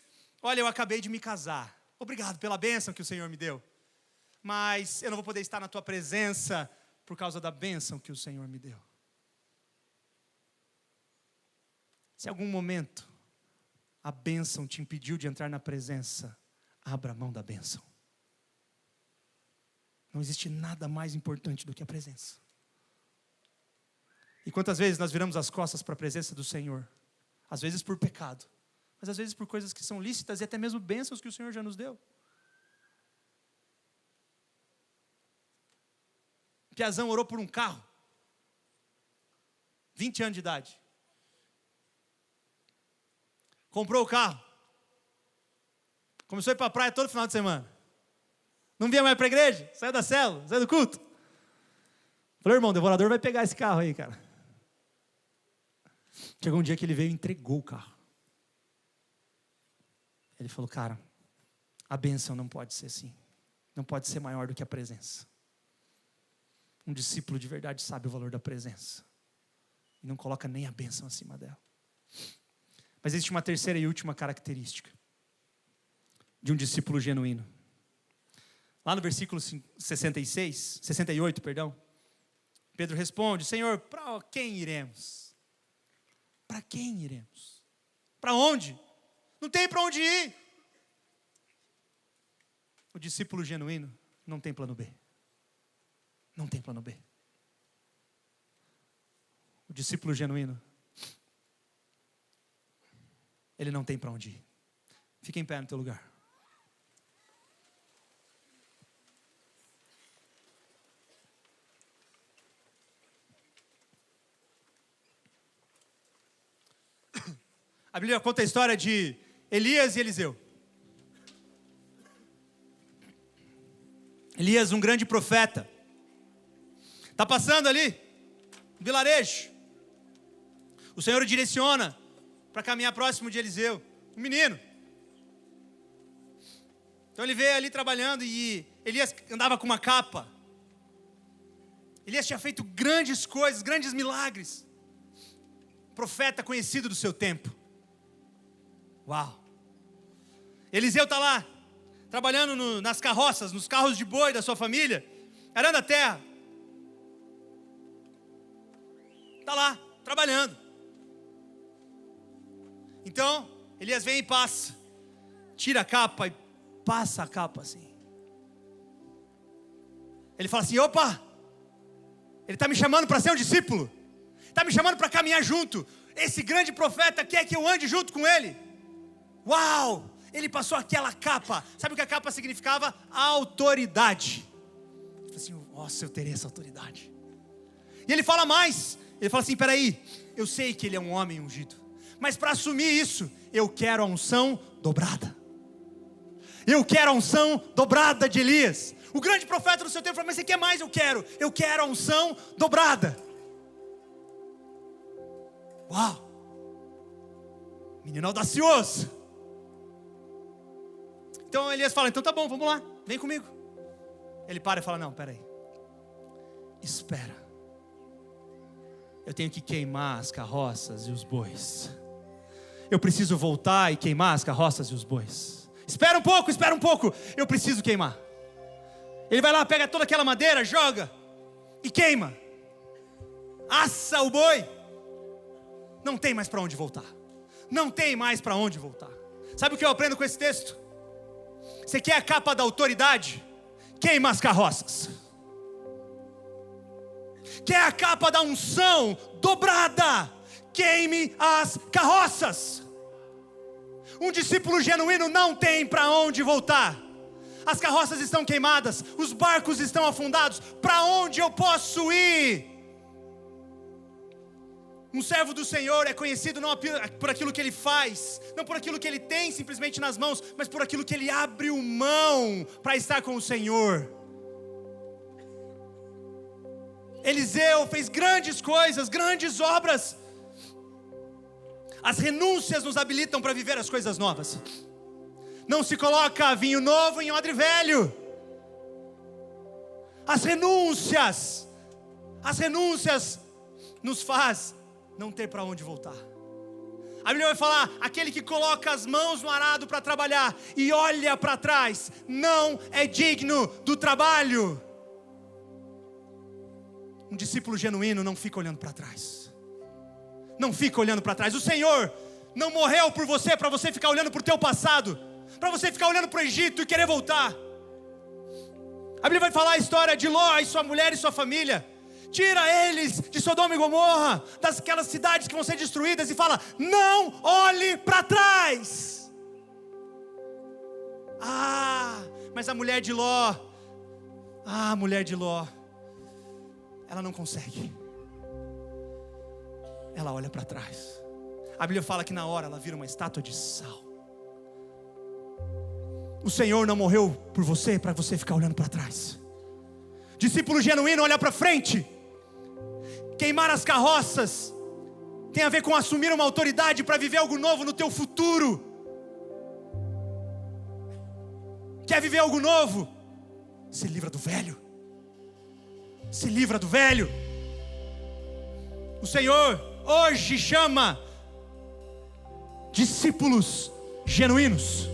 olha, eu acabei de me casar. Obrigado pela bênção que o Senhor me deu. Mas eu não vou poder estar na tua presença por causa da bênção que o Senhor me deu. Se em algum momento a bênção te impediu de entrar na presença, abra mão da bênção. Não existe nada mais importante do que a presença. E quantas vezes nós viramos as costas para a presença do Senhor? Às vezes por pecado, mas às vezes por coisas que são lícitas e até mesmo bênçãos que o Senhor já nos deu. Piazão orou por um carro, 20 anos de idade. Comprou o carro. Começou a ir para a praia todo final de semana. Não vinha mais para a igreja, saiu da célula, saiu do culto. Falei, irmão, o devorador vai pegar esse carro aí, cara. Chegou um dia que ele veio e entregou o carro. Ele falou, cara, a bênção não pode ser assim. Não pode ser maior do que a presença. Um discípulo de verdade sabe o valor da presença. E não coloca nem a bênção acima dela. Mas existe uma terceira e última característica de um discípulo genuíno. Lá no versículo 68, Pedro responde, Senhor, para quem iremos? Para quem iremos? Para onde? Não tem para onde ir. O discípulo genuíno não tem plano B. Não tem plano B. O discípulo genuíno, ele não tem para onde ir. Fica em pé no teu lugar. A Bíblia conta a história de Elias e Eliseu. Elias, um grande profeta, está passando ali, no vilarejo. O Senhor o direciona para caminhar próximo de Eliseu, um menino. Então ele veio ali trabalhando e Elias andava com uma capa. Elias tinha feito grandes coisas, grandes milagres. Profeta conhecido do seu tempo. Uau! Eliseu está lá, trabalhando nas carroças, nos carros de boi da sua família, arando a terra. Está lá, trabalhando. Então, Elias vem e passa, tira a capa e passa a capa assim. Ele fala assim, opa, ele está me chamando para ser um discípulo, está me chamando para caminhar junto. Esse grande profeta quer que eu ande junto com ele. Uau, ele passou aquela capa. Sabe o que a capa significava? Autoridade. Ele falou assim, nossa, eu terei essa autoridade. E ele fala mais, ele fala assim, peraí, eu sei que ele é um homem ungido, mas para assumir isso, eu quero a unção dobrada. Eu quero a unção dobrada de Elias. O grande profeta do seu tempo falou, mas você quer mais? Eu quero a unção dobrada. Uau! Menino audacioso. Então Elias fala, então tá bom, vamos lá, vem comigo. Ele para e fala, não, peraí, espera. Eu tenho que queimar as carroças e os bois. Eu preciso voltar e queimar as carroças e os bois. Espera um pouco, eu preciso queimar. Ele vai lá, pega toda aquela madeira, joga e queima. Assa o boi. Não tem mais para onde voltar. Não tem mais para onde voltar. Sabe o que eu aprendo com esse texto? Você quer a capa da autoridade? Queima as carroças. Quer a capa da unção dobrada? Queime as carroças. Um discípulo genuíno não tem para onde voltar. As carroças estão queimadas, os barcos estão afundados. Para onde eu posso ir? Um servo do Senhor é conhecido não por aquilo que ele faz, não por aquilo que ele tem simplesmente nas mãos, mas por aquilo que ele abre mão para estar com o Senhor. Eliseu fez grandes coisas, grandes obras. As renúncias nos habilitam para viver as coisas novas. Não se coloca vinho novo em odre velho. As renúncias nos faz não ter para onde voltar. A Bíblia vai falar, aquele que coloca as mãos no arado para trabalhar e olha para trás, não é digno do trabalho. Um discípulo genuíno não fica olhando para trás. Não fica olhando para trás. O Senhor não morreu por você para você ficar olhando para o teu passado, para você ficar olhando para o Egito e querer voltar. A Bíblia vai falar a história de Ló e sua mulher e sua família. Tira eles de Sodoma e Gomorra, daquelas cidades que vão ser destruídas, e fala, não olhe para trás. Mas a mulher de Ló, ela não consegue. Ela olha para trás. A Bíblia fala que na hora ela vira uma estátua de sal. O Senhor não morreu por você para você ficar olhando para trás. Discípulo genuíno olha para frente. Queimar as carroças tem a ver com assumir uma autoridade para viver algo novo no teu futuro. Quer viver algo novo? Se livra do velho. Se livra do velho. O Senhor hoje chama discípulos genuínos,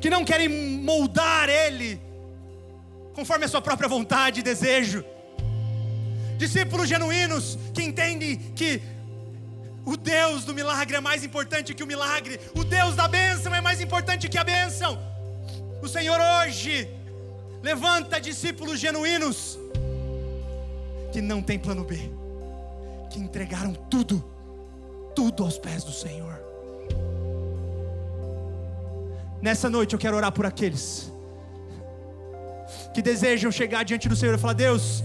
que não querem moldar Ele conforme a sua própria vontade e desejo. Discípulos genuínos que entendem que o Deus do milagre é mais importante que o milagre. O Deus da bênção é mais importante que a bênção. O Senhor hoje levanta discípulos genuínos que não tem plano B, que entregaram tudo aos pés do Senhor. Nessa noite eu quero orar por aqueles que desejam chegar diante do Senhor e falar, Deus,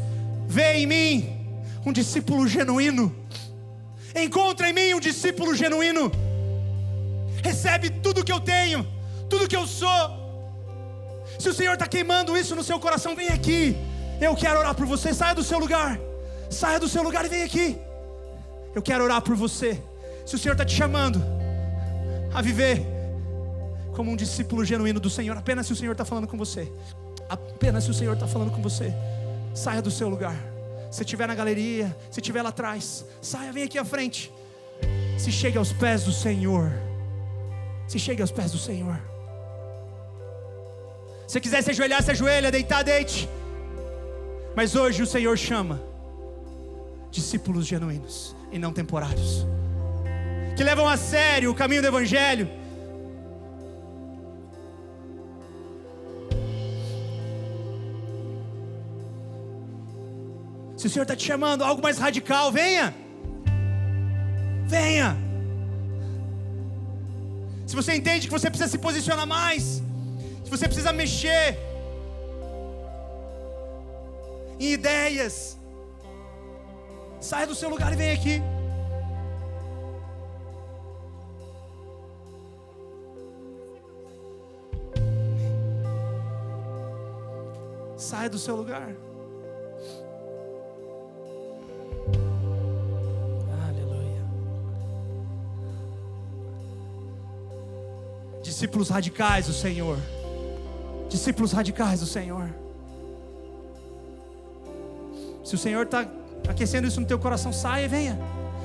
vê em mim um discípulo genuíno. Encontra em mim um discípulo genuíno. Recebe tudo que eu tenho, tudo que eu sou. Se o Senhor está queimando isso no seu coração, vem aqui. Eu quero orar por você. Saia do seu lugar. Saia do seu lugar e vem aqui. Eu quero orar por você. Se o Senhor está te chamando a viver como um discípulo genuíno do Senhor, apenas se o Senhor está falando com você, apenas se o Senhor está falando com você, saia do seu lugar. Se estiver na galeria, se estiver lá atrás, saia, vem aqui à frente. Se chegue aos pés do Senhor. Se chegue aos pés do Senhor. Se quiser se ajoelhar, se ajoelha, deitar, deite. Mas hoje o Senhor chama discípulos genuínos e não temporários, que levam a sério o caminho do Evangelho. Se o Senhor está te chamando a algo mais radical, venha. Venha. se você entende que você precisa se posicionar mais, se você precisa mexer em ideias, saia do seu lugar e vem aqui. Saia do seu lugar. Aleluia. Discípulos radicais do Senhor. Discípulos radicais do Senhor. Se o Senhor está aquecendo isso no teu coração, saia e venha.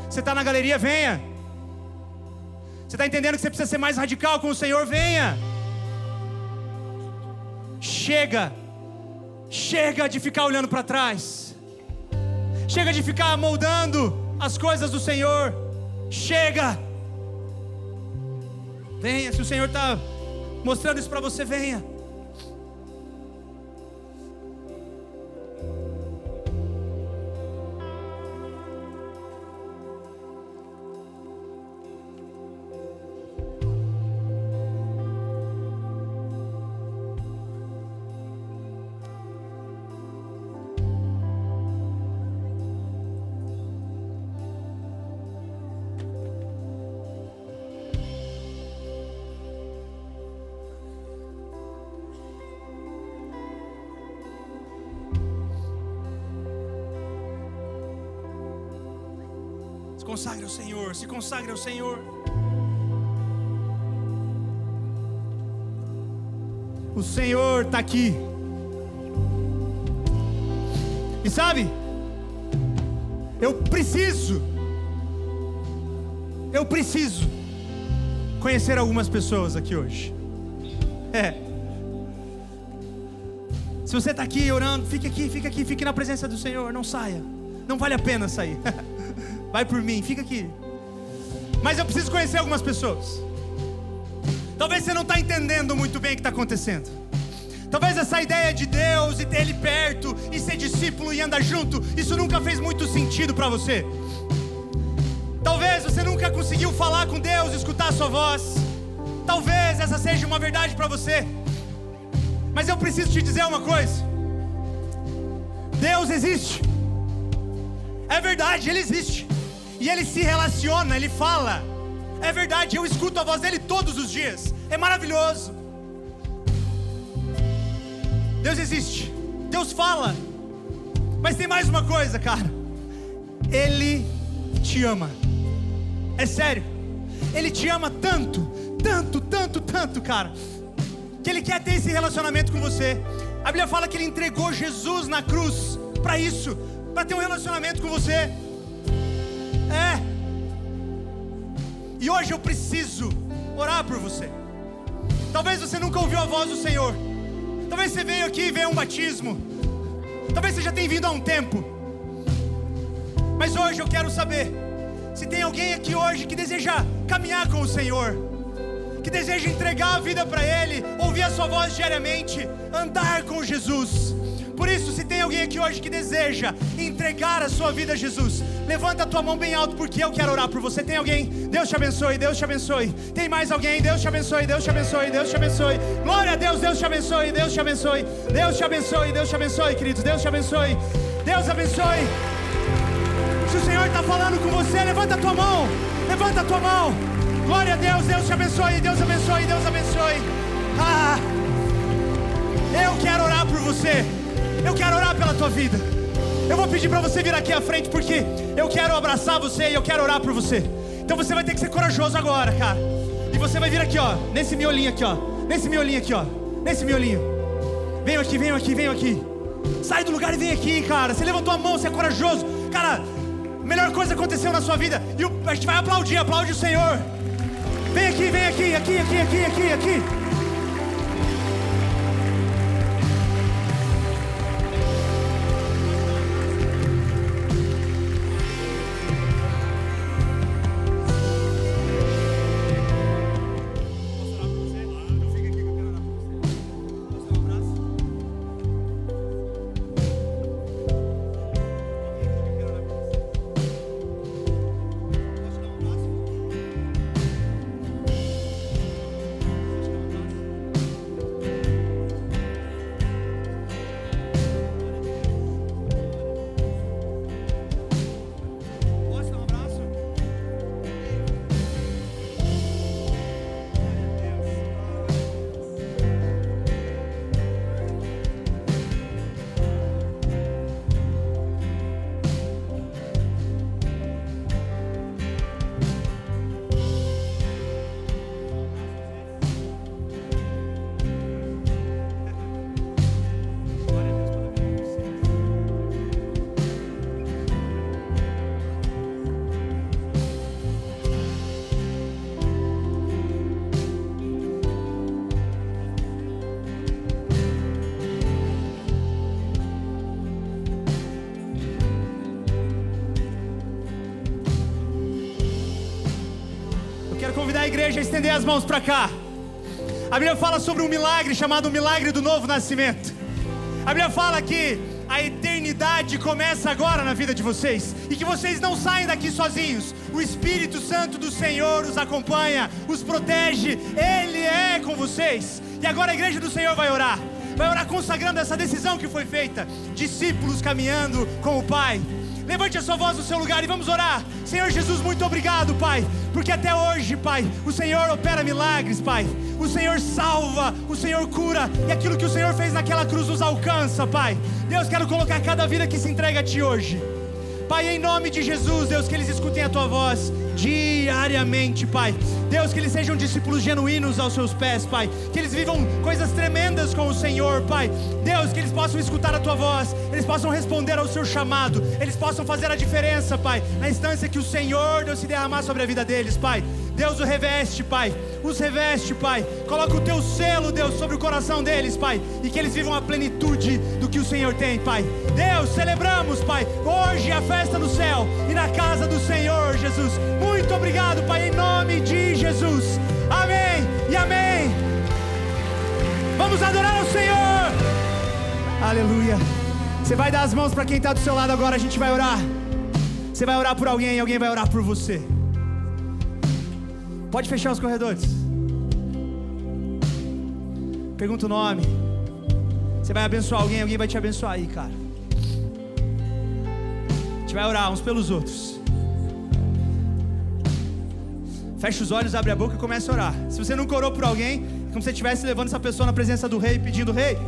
Você está na galeria, venha. Você está entendendo que você precisa ser mais radical com o Senhor, venha. Chega de ficar olhando para trás. Chega de ficar moldando as coisas do Senhor. Chega. Venha, se o Senhor está mostrando isso para você, venha. Se consagre ao Senhor, se consagre ao Senhor. O Senhor está aqui. E sabe, eu preciso conhecer algumas pessoas aqui hoje. Se você está aqui orando, fique aqui, fique na presença do Senhor, não saia. Não vale a pena sair. Vai por mim, fica aqui. Mas eu preciso conhecer algumas pessoas. Talvez você não está entendendo muito bem o que está acontecendo. Talvez essa ideia de Deus e ter Ele perto e ser discípulo e andar junto, isso nunca fez muito sentido para você. Talvez você nunca conseguiu falar com Deus, escutar a sua voz. Talvez essa seja uma verdade para você. Mas eu preciso te dizer uma coisa. Deus existe. É verdade, Ele existe. E Ele se relaciona, Ele fala. É verdade, eu escuto a voz dEle todos os dias. É maravilhoso. Deus existe, Deus fala. Mas tem mais uma coisa, cara. Ele te ama. É sério. Ele te ama tanto, cara, que Ele quer ter esse relacionamento com você. A Bíblia fala que Ele entregou Jesus na cruz para isso, para ter um relacionamento com você. E hoje eu preciso orar por você. Talvez você nunca ouviu a voz do Senhor. Talvez você veio aqui e veio um batismo. Talvez você já tenha vindo há um tempo. Mas hoje eu quero saber se tem alguém aqui hoje que deseja caminhar com o Senhor, que deseja entregar a vida para Ele, ouvir a sua voz diariamente, andar com Jesus. Por isso, se tem alguém aqui hoje que deseja entregar a sua vida a Jesus, levanta a tua mão bem alto, porque eu quero orar por você. Tem alguém? Deus te abençoe, Deus te abençoe. Tem mais alguém? Deus te abençoe, Deus te abençoe, Deus te abençoe. Glória a Deus, Deus te abençoe, Deus te abençoe. Deus te abençoe, Deus te abençoe, queridos. Deus te abençoe, Deus abençoe. Se o Senhor está falando com você, levanta a tua mão, levanta a tua mão. Glória a Deus, Deus te abençoe, Deus abençoe, Deus abençoe. Eu quero orar por você. Eu quero orar pela tua vida. Eu vou pedir para você vir aqui à frente, porque eu quero abraçar você e eu quero orar por você. Então você vai ter que ser corajoso agora, cara. E você vai vir aqui, ó, nesse miolinho aqui, ó. Nesse miolinho aqui, ó. Nesse miolinho. Venham aqui, venham aqui, venham aqui. Sai do lugar e vem aqui, cara. Você levantou a mão, você é corajoso. Cara, a melhor coisa aconteceu na sua vida. E a gente vai aplaudir, aplaude o Senhor. Vem aqui, vem aqui, aqui. igreja a estender as mãos para cá. A Bíblia fala sobre um milagre chamado o milagre do novo nascimento. A Bíblia fala que a eternidade começa agora na vida de vocês, e que vocês não saem daqui sozinhos. O Espírito Santo do Senhor os acompanha, os protege, Ele é com vocês. E agora a igreja do Senhor vai orar consagrando essa decisão que foi feita, discípulos caminhando com o Pai. Levante a sua voz no seu lugar e vamos orar. Senhor Jesus, muito obrigado, Pai, porque até hoje, Pai, o Senhor opera milagres, Pai. O Senhor salva, o Senhor cura, e aquilo que o Senhor fez naquela cruz nos alcança, Pai. Deus, quero colocar cada vida que se entrega a Ti hoje, Pai, em nome de Jesus, Deus, que eles escutem a Tua voz diariamente, Pai. Deus, que eles sejam discípulos genuínos aos Seus pés, Pai. Que eles vivam coisas tremendas com o Senhor, Pai. Deus, que eles possam escutar a Tua voz, eles possam responder ao Seu chamado, eles possam fazer a diferença, Pai, na instância que o Senhor, Deus, se derramar sobre a vida deles, Pai. Deus, o reveste, Pai, os reveste, Pai. Coloca o Teu selo, Deus, sobre o coração deles, Pai, e que eles vivam a plenitude do que o Senhor tem, Pai. Deus, celebramos, Pai, hoje a festa no céu e na casa do Senhor, Jesus. Muito obrigado, Pai, em nome de Jesus. Amém e amém. Vamos adorar ao Senhor. Aleluia. Você vai dar as mãos para quem está do seu lado agora. A gente vai orar. Você vai orar por alguém, alguém vai orar por você. Pode fechar os corredores. Pergunta o nome. Você vai abençoar alguém, alguém vai te abençoar aí, cara. A gente vai orar uns pelos outros. Fecha os olhos, abre a boca e começa a orar. Se você nunca orou por alguém, é como se você estivesse levando essa pessoa na presença do rei, pedindo: rei,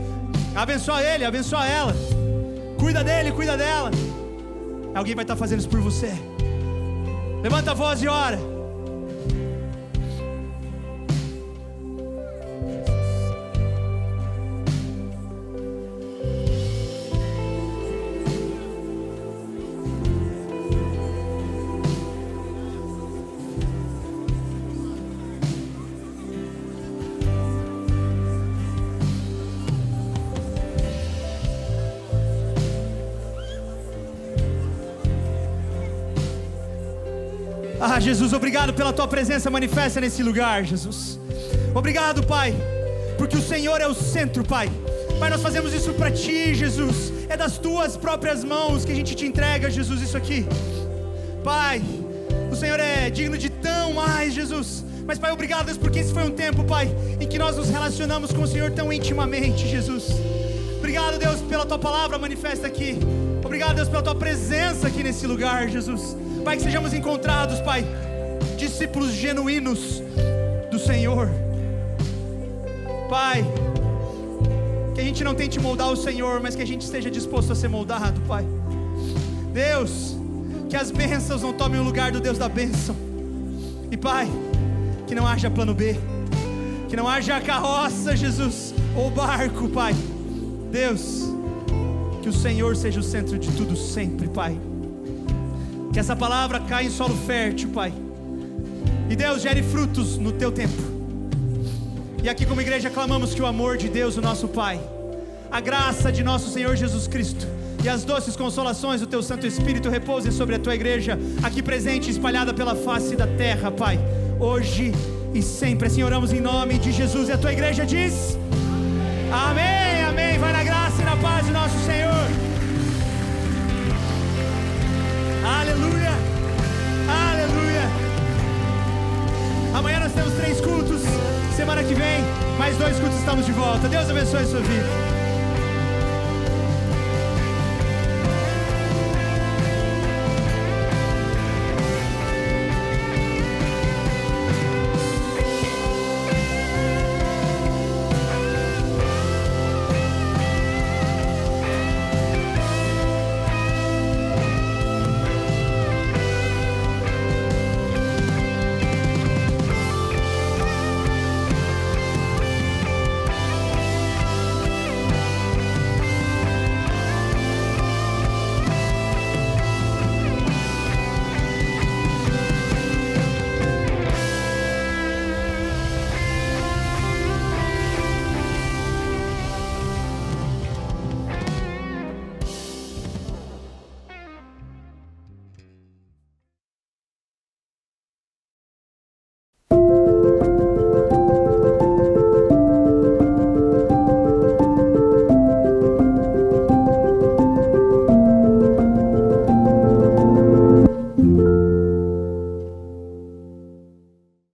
abençoa ele, abençoa ela, cuida dele, cuida dela. Alguém vai estar fazendo isso por você. Levanta a voz e ora. Ah, Jesus, obrigado pela Tua presença manifesta nesse lugar, Jesus. Obrigado, Pai, porque o Senhor é o centro, Pai. Pai, nós fazemos isso para Ti, Jesus. É das Tuas próprias mãos que a gente te entrega, Jesus, isso aqui. Pai, o Senhor é digno de tão mais, Jesus. Mas, Pai, obrigado, Deus, porque esse foi um tempo, Pai, em que nós nos relacionamos com o Senhor tão intimamente, Jesus. Obrigado, Deus, pela Tua palavra manifesta aqui. Obrigado, Deus, pela Tua presença aqui nesse lugar, Jesus. Pai, que sejamos encontrados, Pai, discípulos genuínos do Senhor. Pai, que a gente não tente moldar o Senhor, mas que a gente esteja disposto a ser moldado, Pai. Deus, que as bênçãos não tomem o lugar do Deus da bênção. E, Pai, que não haja plano B, que não haja carroça, Jesus, ou barco, Pai. Deus, que o Senhor seja o centro de tudo sempre, Pai. Que essa palavra caia em solo fértil, Pai. E Deus, gere frutos no Teu tempo. E aqui como igreja clamamos que o amor de Deus, o nosso Pai, a graça de nosso Senhor Jesus Cristo e as doces consolações do Teu Santo Espírito repousem sobre a Tua igreja aqui presente, espalhada pela face da terra, Pai, hoje e sempre. Assim oramos em nome de Jesus. E a Tua igreja diz: amém, amém. Vai na graça e na paz de nosso Senhor. Aleluia, aleluia. Amanhã nós temos 3 cultos. Semana que vem, mais 2 cultos, estamos de volta. Deus abençoe a sua vida.